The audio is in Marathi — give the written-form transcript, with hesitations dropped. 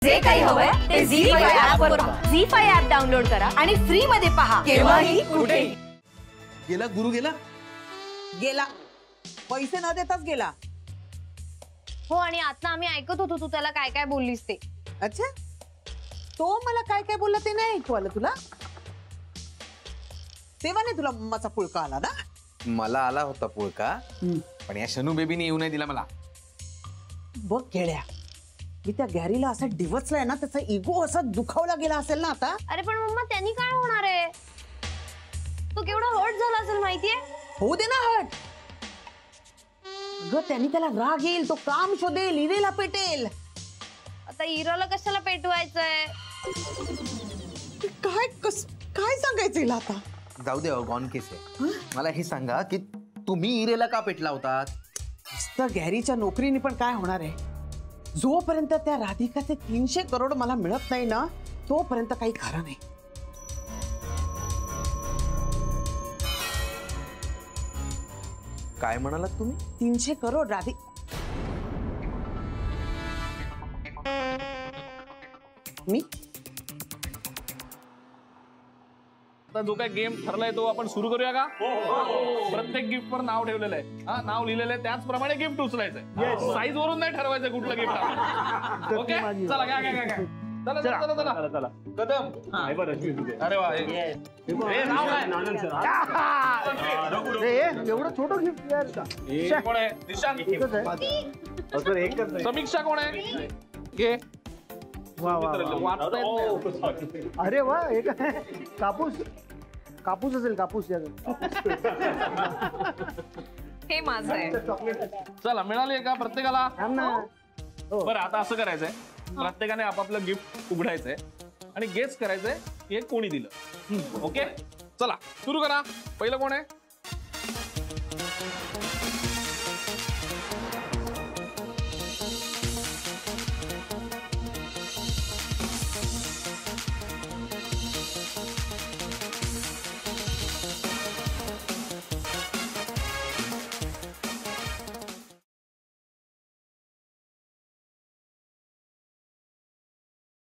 जे काही हवंय ते झी5 ऍप वर पहा. झी5 ऍप डाउनलोड करा आणि फ्री मध्ये पहा केव्हाही कुठेही. गेला गुरु गेला गेला पैसे न देताच गेला. हो आणि आता आम्ही ऐकत होतो तू त्याला काय काय बोललीस ते. अच्छा तो मला काय काय बोलला ते नाही ऐकू आलं तुला. तेव्हा नाही तुला मम्माचा पुळका आला ना. मला आला होता पुळका पण या शनू बेबीने येऊ नाही दिला मला. बघ गेल्या मी त्या गॅरीला असा डिवचलाय ना त्याचा इगो असा दुखावला गेला असेल ना आता. अरे पण मम्मा त्यांनी काय होणार आहे. तो केवढा हर्ट झाला असेल माहितीये. होऊ दे ना हट. अगं त्यांनी त्याला राग येईल तो काम शोधेल इरेला पेटेल. आता इराला कशाला पेटवायचंय. काय सांगायचं हिला आता. जाऊ दे गॉन केस आहे. मला हे सांगा की तुम्ही इरेला का पेटला होतात. गॅरीच्या नोकरीने पण काय होणार आहे. जोपर्यंत त्या राधिकाचे 300 करोड मला मिळत नाही ना तोपर्यंत काही खरं नाही. काय म्हणालात तुम्ही. 300 करोड मी जो काय गेम ठरलाय तो आपण सुरू करूया का. प्रत्येक गिफ्ट वर नाव ठेवलेलं आहे. हा नाव लिहिलेलं आहे त्याचप्रमाणे गिफ्ट उचलायचंय. साईज वरून नाही ठरवायचं कुठलं गिफ्ट. ओके चला घ्या घ्या घ्या चला चला चला चला कदम. अरे वा नाव काय एवढं छोटं गिफ्ट कोण आहे. निशांत. समीक्षा कोण आहे. घे. अरे वा एक कापूस कापूस असेल कापूस. हे माझं आहे. चला मिळाली का प्रत्येकाला. हो. बरं आता असं करायचंय प्रत्येकाने आपापलं गिफ्ट उघडायचंय आणि गेस करायचंय हे कोणी दिलं. ओके चला सुरू करा. पहिलं कोण आहे.